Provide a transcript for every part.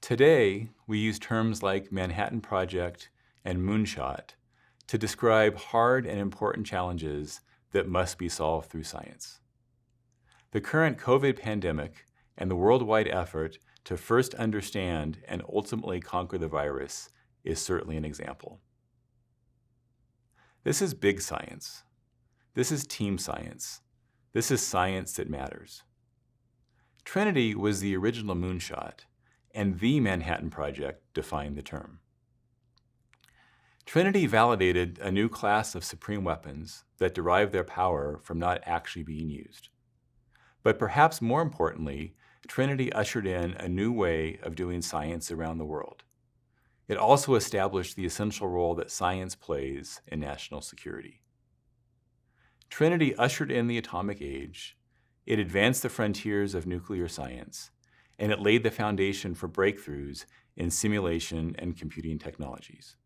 Today, we use terms like Manhattan Project and moonshot to describe hard and important challenges that must be solved through science. The current COVID pandemic and the worldwide effort to first understand and ultimately conquer the virus is certainly an example. This is big science. This is team science. This is science that matters. Trinity was the original moonshot, and the Manhattan Project defined the term. Trinity validated a new class of supreme weapons that derive their power from not actually being used. But perhaps more importantly, Trinity ushered in a new way of doing science around the world. It also established the essential role that science plays in national security. Trinity ushered in the atomic age, it advanced the frontiers of nuclear science, and it laid the foundation for breakthroughs in simulation and computing technologies.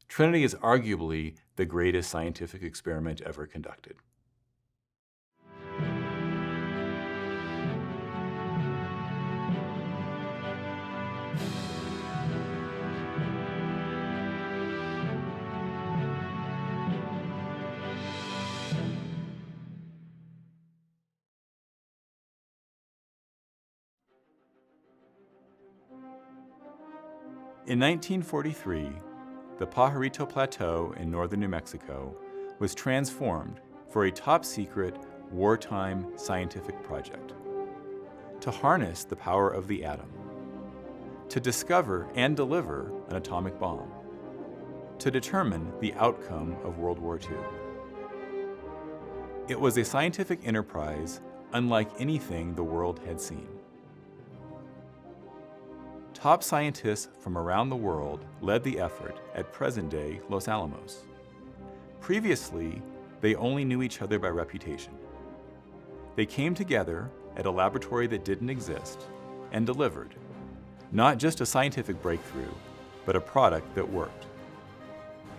Trinity is arguably the greatest scientific experiment ever conducted. In 1943, the Pajarito Plateau in northern New Mexico was transformed for a top-secret, wartime scientific project to harness the power of the atom, to discover and deliver an atomic bomb, to determine the outcome of World War II. It was a scientific enterprise unlike anything the world had seen. Top scientists from around the world led the effort at present-day Los Alamos. Previously, they only knew each other by reputation. They came together at a laboratory that didn't exist and delivered, not just a scientific breakthrough, but a product that worked.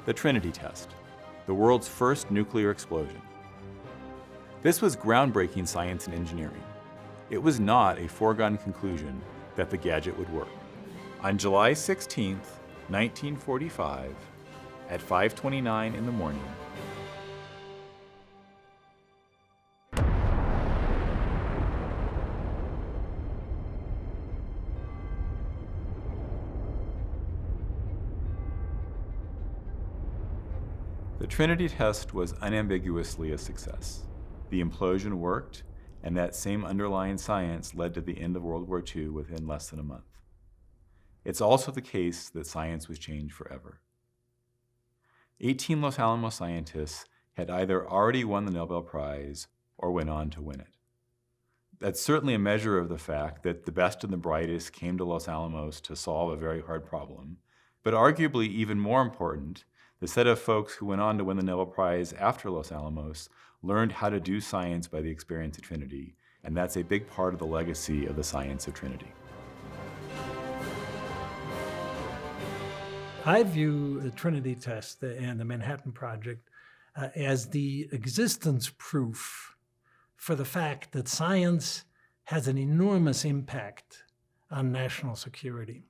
The Trinity test, the world's first nuclear explosion. This was groundbreaking science and engineering. It was not a foregone conclusion that the gadget would work. On July 16, 1945, at 5:29 in the morning, the Trinity test was unambiguously a success. The implosion worked, and that same underlying science led to the end of World War II within less than a month. It's also the case that science was changed forever. 18 Los Alamos scientists had either already won the Nobel Prize or went on to win it. That's certainly a measure of the fact that the best and the brightest came to Los Alamos to solve a very hard problem, but arguably even more important, the set of folks who went on to win the Nobel Prize after Los Alamos learned how to do science by the experience of Trinity, and that's a big part of the legacy of the Science of Trinity. I view the Trinity test and the Manhattan Project as the existence proof for the fact that science has an enormous impact on national security.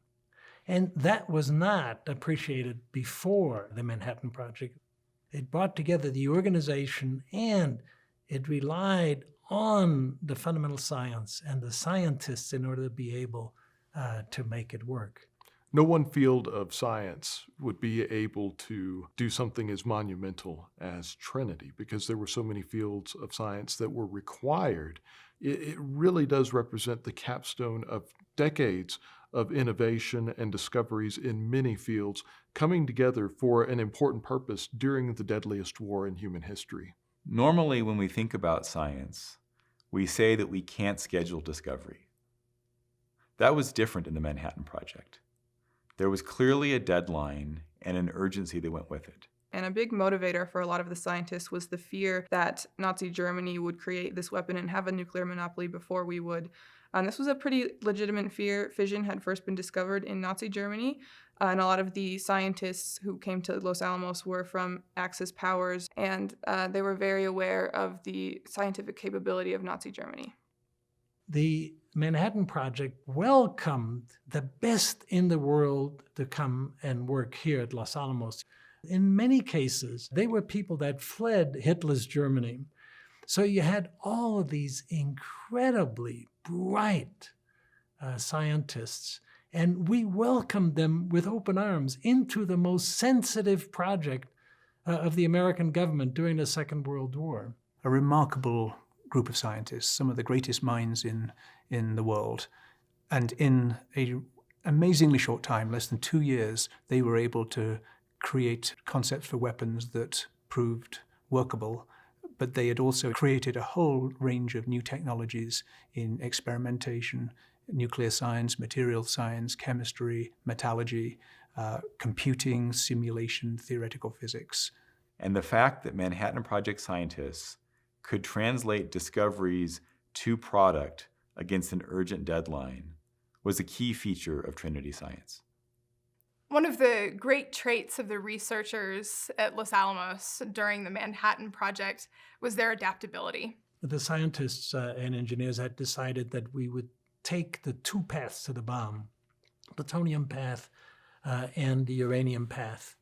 And that was not appreciated before the Manhattan Project. It brought together the organization and it relied on the fundamental science and the scientists in order to be able to make it work. No one field of science would be able to do something as monumental as Trinity because there were so many fields of science that were required. It really does represent the capstone of decades of innovation and discoveries in many fields coming together for an important purpose during the deadliest war in human history. Normally, when we think about science, we say that we can't schedule discovery. That was different in the Manhattan Project. There was clearly a deadline and an urgency that went with it. And a big motivator for a lot of the scientists was the fear that Nazi Germany would create this weapon and have a nuclear monopoly before we would. And this was a pretty legitimate fear. Fission had first been discovered in Nazi Germany, and a lot of the scientists who came to Los Alamos were from Axis powers, and they were very aware of the scientific capability of Nazi Germany. the Manhattan Project welcomed the best in the world to come and work here at Los Alamos. In many cases, they were people that fled Hitler's Germany. So you had all of these incredibly bright scientists, and we welcomed them with open arms into the most sensitive project of the American government during the Second World War. A remarkable group of scientists, some of the greatest minds in the world. And in an amazingly short time, less than 2 years, they were able to create concepts for weapons that proved workable. But they had also created a whole range of new technologies in experimentation, nuclear science, material science, chemistry, metallurgy, computing, simulation, theoretical physics. And the fact that Manhattan Project scientists could translate discoveries to product against an urgent deadline was a key feature of Trinity Science. One of the great traits of the researchers at Los Alamos during the Manhattan Project was their adaptability. The scientists and engineers had decided that we would take the two paths to the bomb, plutonium path and the uranium path.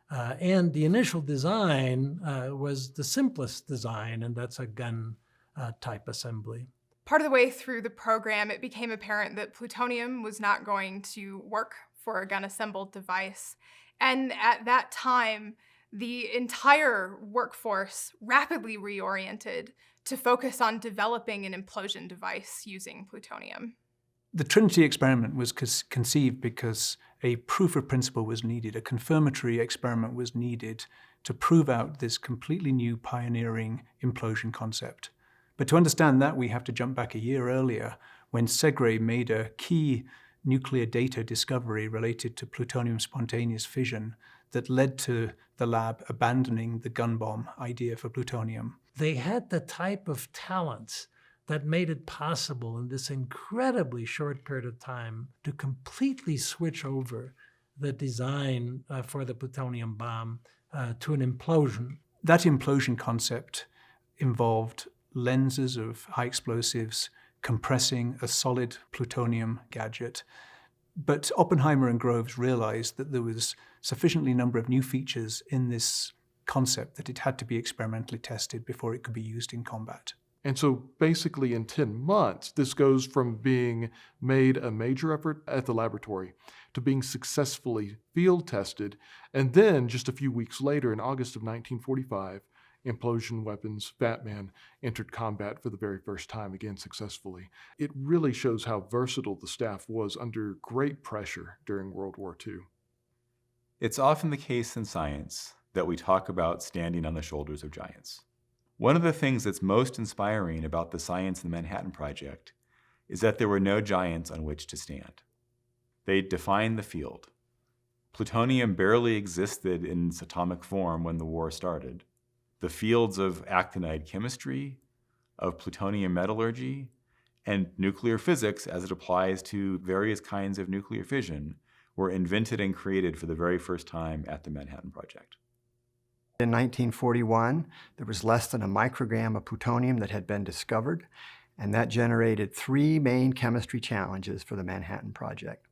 And the initial design was the simplest design, and that's a gun type assembly. Part of the way through the program, it became apparent that plutonium was not going to work for a gun-assembled device. And at that time, the entire workforce rapidly reoriented to focus on developing an implosion device using plutonium. The Trinity experiment was conceived because a proof of principle was needed, a confirmatory experiment was needed to prove out this completely new pioneering implosion concept. But to understand that, we have to jump back a year earlier when Segre made a key nuclear data discovery related to plutonium spontaneous fission that led to the lab abandoning the gun bomb idea for plutonium. They had the type of talents that made it possible in this incredibly short period of time to completely switch over the design for the plutonium bomb to an implosion. That implosion concept involved lenses of high explosives compressing a solid plutonium gadget. But Oppenheimer and Groves realized that there was sufficiently number of new features in this concept that it had to be experimentally tested before it could be used in combat. And so basically in 10 months, this goes from being made a major effort at the laboratory to being successfully field tested. And then just a few weeks later, in August of 1945, implosion weapons, Batman, entered combat for the very first time, again successfully. It really shows how versatile the staff was under great pressure during World War II. It's often the case in science that we talk about standing on the shoulders of giants. One of the things that's most inspiring about the science in the Manhattan Project is that there were no giants on which to stand. They defined the field. Plutonium barely existed in its atomic form when the war started. The fields of actinide chemistry, of plutonium metallurgy, and nuclear physics as it applies to various kinds of nuclear fission were invented and created for the very first time at the Manhattan Project. In 1941, there was less than a microgram of plutonium that had been discovered, and that generated 3 main chemistry challenges for the Manhattan Project.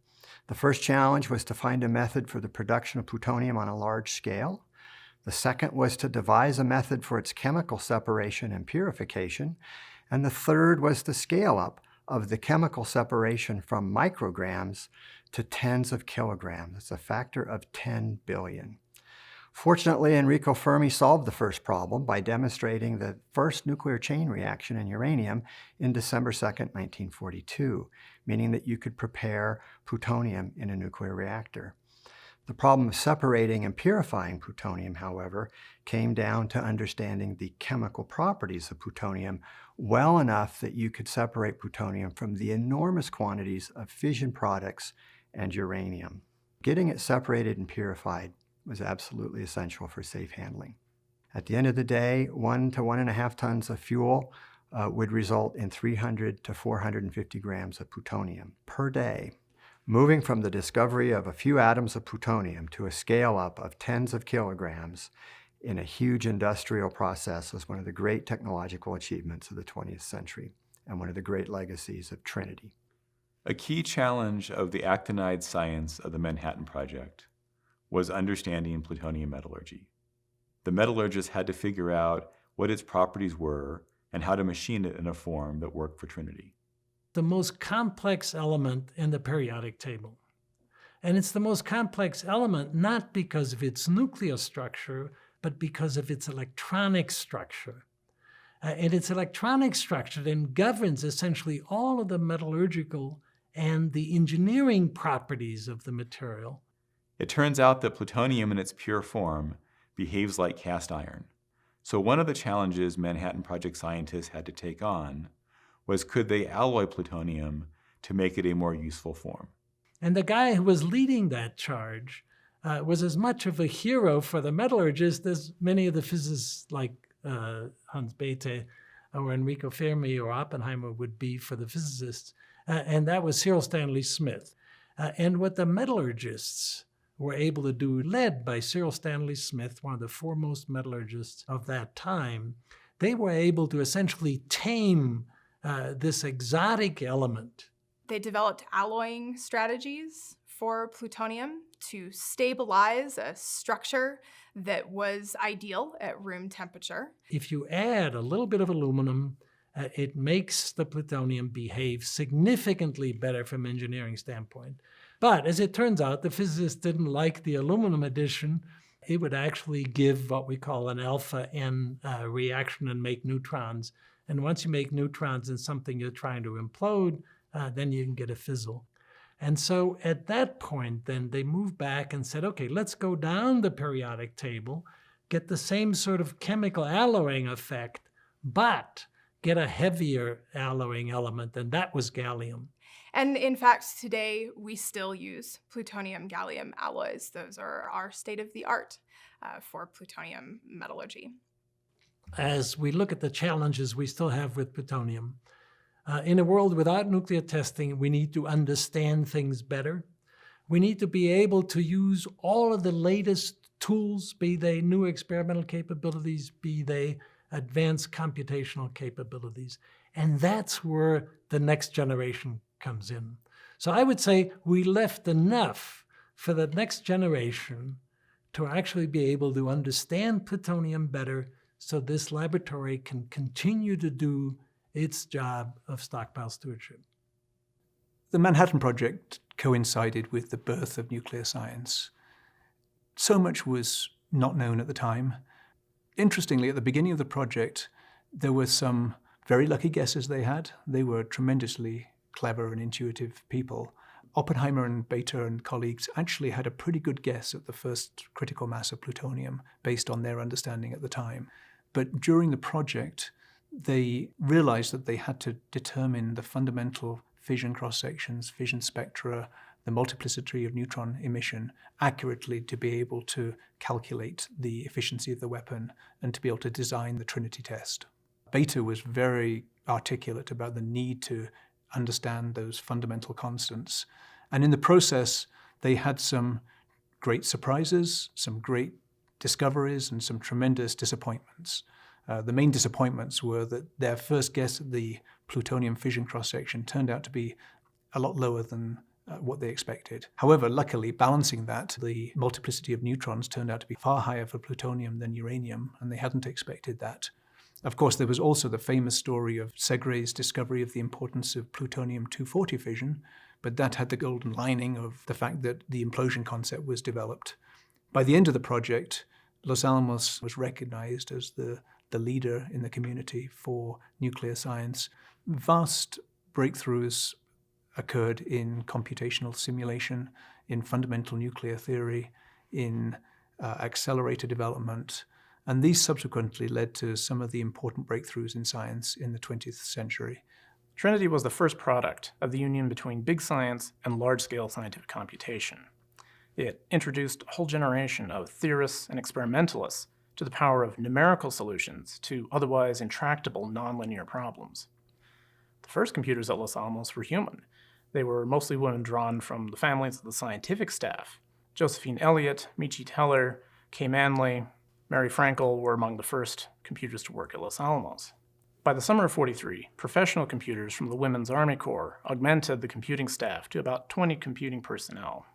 The first challenge was to find a method for the production of plutonium on a large scale. The second was to devise a method for its chemical separation and purification. And the third was the scale-up of the chemical separation from micrograms to tens of kilograms. It's a factor of 10 billion. Fortunately, Enrico Fermi solved the first problem by demonstrating the first nuclear chain reaction in uranium in December 2nd, 1942, meaning that you could prepare plutonium in a nuclear reactor. The problem of separating and purifying plutonium, however, came down to understanding the chemical properties of plutonium well enough that you could separate plutonium from the enormous quantities of fission products and uranium. Getting it separated and purified was absolutely essential for safe handling. At the end of the day, 1 to 1.5 tons of fuel would result in 300 to 450 grams of plutonium per day. Moving from the discovery of a few atoms of plutonium to a scale-up of tens of kilograms in a huge industrial process was one of the great technological achievements of the 20th century. and one of the great legacies of Trinity. A key challenge of the actinide science of the Manhattan Project was understanding plutonium metallurgy. The metallurgists had to figure out what its properties were and how to machine it in a form that worked for Trinity. The most complex element in the periodic table. And it's the most complex element not because of its nuclear structure, but because of its electronic structure. And its electronic structure then governs essentially all of the metallurgical and the engineering properties of the material. It turns out that plutonium in its pure form behaves like cast iron. So one of the challenges Manhattan Project scientists had to take on was, could they alloy plutonium to make it a more useful form? And the guy who was leading that charge was as much of a hero for the metallurgist as many of the physicists like Hans Bethe or Enrico Fermi or Oppenheimer would be for the physicists. And that was Cyril Stanley Smith. And what the metallurgists were able to do, led by Cyril Stanley Smith, one of the foremost metallurgists of that time, they were able to essentially tame this exotic element. They developed alloying strategies for plutonium to stabilize a structure that was ideal at room temperature. If you add a little bit of aluminum, it makes the plutonium behave significantly better from an engineering standpoint. But as it turns out, the physicists didn't like the aluminum addition. It would actually give what we call an alpha N reaction and make neutrons. And once you make neutrons in something you're trying to implode, then you can get a fizzle. And so at that point, then they moved back and said, okay, let's go down the periodic table, get the same sort of chemical alloying effect, but get a heavier alloying element, and that was gallium. And in fact, today we still use plutonium-gallium alloys. Those are our state-of-the-art for plutonium metallurgy. As we look at the challenges we still have with plutonium, in a world without nuclear testing, we need to understand things better. We need to be able to use all of the latest tools, be they new experimental capabilities, be they advanced computational capabilities. And that's where the next generation comes in. So I would say we left enough for the next generation to actually be able to understand plutonium better so this laboratory can continue to do its job of stockpile stewardship. The Manhattan Project coincided with the birth of nuclear science. So much was not known at the time. Interestingly, at the beginning of the project, there were some very lucky guesses they had. They were tremendously clever and intuitive people. Oppenheimer and Bethe and colleagues actually had a pretty good guess at the first critical mass of plutonium based on their understanding at the time. But during the project, they realized that they had to determine the fundamental fission cross-sections, fission spectra, the multiplicity of neutron emission accurately to be able to calculate the efficiency of the weapon and to be able to design the Trinity test. Bethe was very articulate about the need to understand those fundamental constants. And in the process, they had some great surprises, some great discoveries, and some tremendous disappointments. The main disappointments were that their first guess at the plutonium fission cross-section turned out to be a lot lower than what they expected. However, luckily, balancing that, the multiplicity of neutrons turned out to be far higher for plutonium than uranium, and they hadn't expected that. Of course, there was also the famous story of Segre's discovery of the importance of plutonium-240 fission, but that had the golden lining of the fact that the implosion concept was developed. By the end of the project, Los Alamos was recognized as the leader in the community for nuclear science. Vast breakthroughs occurred in computational simulation, in fundamental nuclear theory, in accelerator development, and these subsequently led to some of the important breakthroughs in science in the 20th century. Trinity was the first product of the union between big science and large-scale scientific computation. It introduced a whole generation of theorists and experimentalists to the power of numerical solutions to otherwise intractable nonlinear problems. The first computers at Los Alamos were human. They were mostly women drawn from the families of the scientific staff. Josephine Elliott, Michi Teller, Kay Manley, Mary Frankel were among the first computers to work at Los Alamos. By the summer of '43, professional computers from the Women's Army Corps augmented the computing staff to about 20 computing personnel.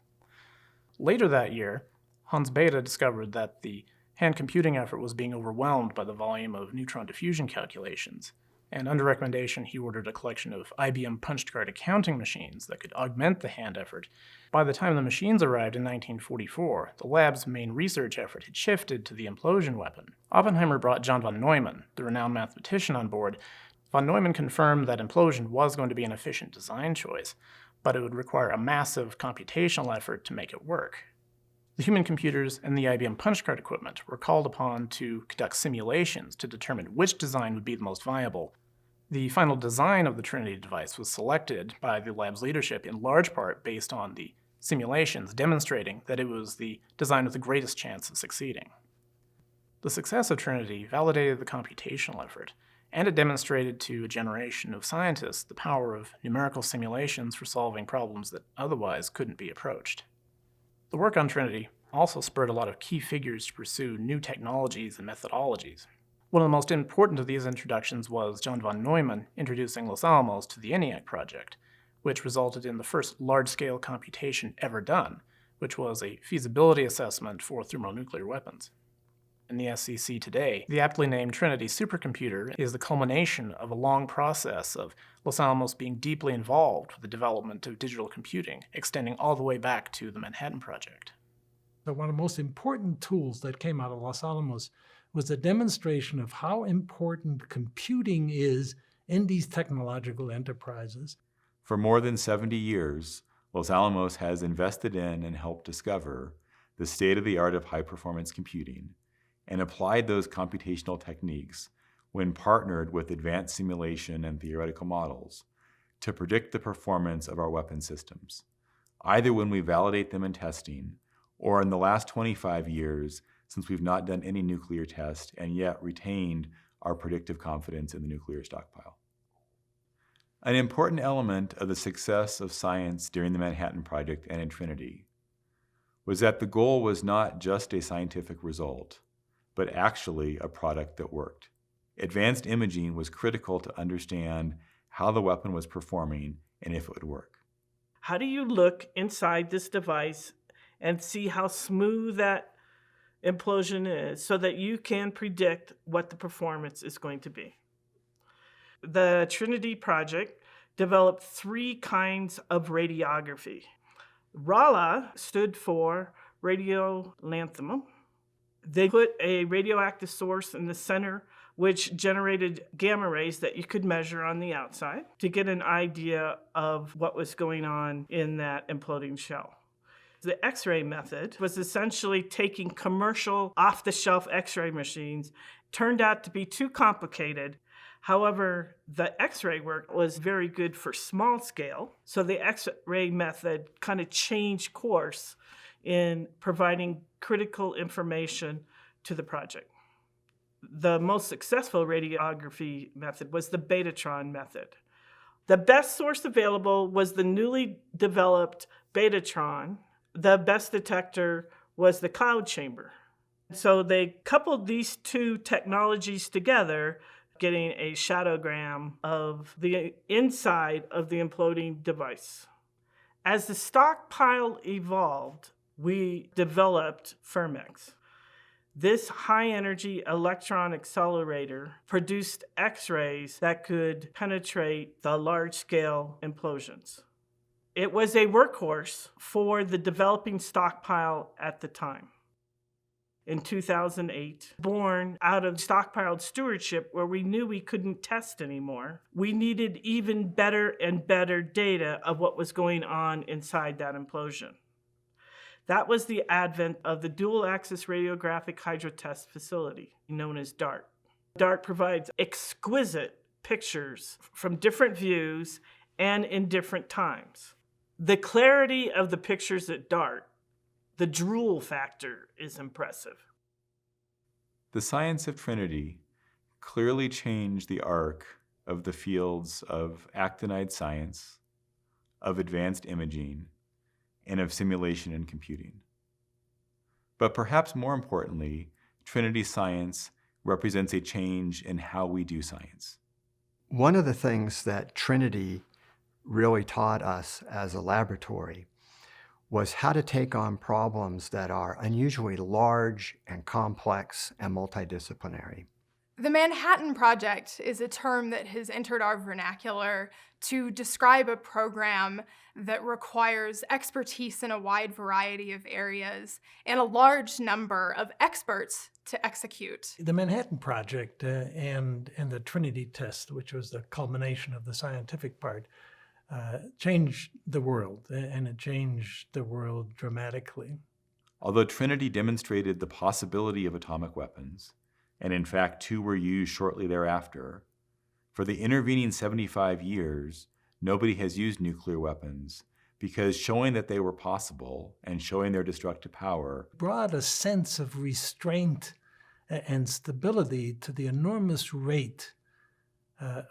Later that year, Hans Bethe discovered that the hand computing effort was being overwhelmed by the volume of neutron diffusion calculations, and under recommendation he ordered a collection of IBM punched card accounting machines that could augment the hand effort. By the time the machines arrived in 1944, the lab's main research effort had shifted to the implosion weapon. Oppenheimer brought John von Neumann, the renowned mathematician, on board. Von Neumann confirmed that implosion was going to be an efficient design choice, but it would require a massive computational effort to make it work. The human computers and the IBM punch card equipment were called upon to conduct simulations to determine which design would be the most viable. The final design of the Trinity device was selected by the lab's leadership in large part based on the simulations demonstrating that it was the design with the greatest chance of succeeding. The success of Trinity validated the computational effort, and it demonstrated to a generation of scientists the power of numerical simulations for solving problems that otherwise couldn't be approached. The work on Trinity also spurred a lot of key figures to pursue new technologies and methodologies. One of the most important of these introductions was John von Neumann introducing Los Alamos to the ENIAC project, which resulted in the first large-scale computation ever done, which was a feasibility assessment for thermonuclear weapons. In the SCC today, the aptly named Trinity supercomputer is the culmination of a long process of Los Alamos being deeply involved with the development of digital computing, extending all the way back to the Manhattan Project. But one of the most important tools that came out of Los Alamos was a demonstration of how important computing is in these technological enterprises. For more than 70 years, Los Alamos has invested in and helped discover the state-of-the-art of high-performance computing and applied those computational techniques when partnered with advanced simulation and theoretical models to predict the performance of our weapon systems, either when we validate them in testing or in the last 25 years since we've not done any nuclear test and yet retained our predictive confidence in the nuclear stockpile. An important element of the success of science during the Manhattan Project and in Trinity was that the goal was not just a scientific result, but actually a product that worked. Advanced imaging was critical to understand how the weapon was performing and if it would work. How do you look inside this device and see how smooth that implosion is so that you can predict what the performance is going to be? The Trinity project developed 3 kinds of radiography. RALA stood for radiolanthanum. They put a radioactive source in the center, which generated gamma rays that you could measure on the outside to get an idea of what was going on in that imploding shell. The X-ray method was essentially taking commercial off-the-shelf X-ray machines, turned out to be too complicated. However, the X-ray work was very good for small scale, so the X-ray method kind of changed course in providing critical information to the project. The most successful radiography method was the Betatron method. The best source available was the newly developed Betatron. The best detector was the cloud chamber. So they coupled these 2 technologies together, getting a shadowgram of the inside of the imploding device. As the stockpile evolved, we developed Fermex. This high-energy electron accelerator produced X-rays that could penetrate the large-scale implosions. It was a workhorse for the developing stockpile at the time. In 2008, born out of stockpiled stewardship where we knew we couldn't test anymore, we needed even better and better data of what was going on inside that implosion. That was the advent of the dual-axis radiographic hydrotest facility, known as DART. DART provides exquisite pictures from different views and in different times. The clarity of the pictures at DART, the drool factor, is impressive. The Science of Trinity clearly changed the arc of the fields of actinide science, of advanced imaging, and of simulation and computing. But perhaps more importantly, Trinity science represents a change in how we do science. One of the things that Trinity really taught us as a laboratory was how to take on problems that are unusually large and complex and multidisciplinary. The Manhattan Project is a term that has entered our vernacular to describe a program that requires expertise in a wide variety of areas and a large number of experts to execute. The Manhattan Project and the Trinity test, which was the culmination of the scientific part, changed the world, and it changed the world dramatically. Although Trinity demonstrated the possibility of atomic weapons, and in fact 2 were used shortly thereafter, for the intervening 75 years, nobody has used nuclear weapons because showing that they were possible and showing their destructive power Brought a sense of restraint and stability to the enormous rate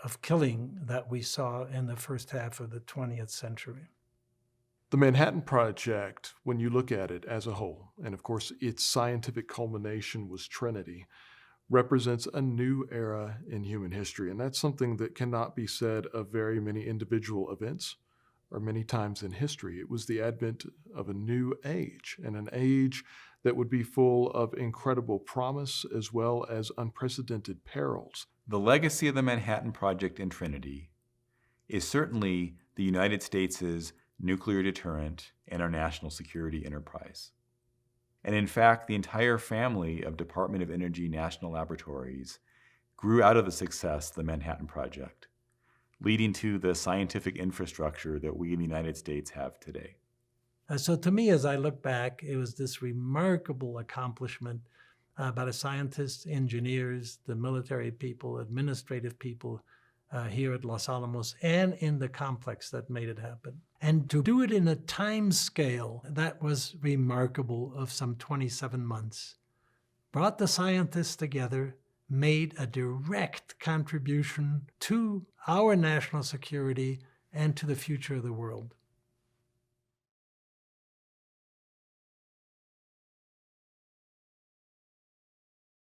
of killing that we saw in the first half of the 20th century. The Manhattan Project, when you look at it as a whole, and of course its scientific culmination was Trinity, represents a new era in human history. And that's something that cannot be said of very many individual events or many times in history. It was the advent of a new age, and an age that would be full of incredible promise as well as unprecedented perils. The legacy of the Manhattan Project and Trinity is certainly the United States' nuclear deterrent and our national security enterprise. And in fact, the entire family of Department of Energy national laboratories grew out of the success of the Manhattan Project, leading to the scientific infrastructure that we in the United States have today. So to me, as I look back, it was this remarkable accomplishment by the scientists, engineers, the military people, administrative people here at Los Alamos and in the complex that made it happen. And to do it in a time scale that was remarkable of some 27 months, brought the scientists together, made a direct contribution to our national security and to the future of the world.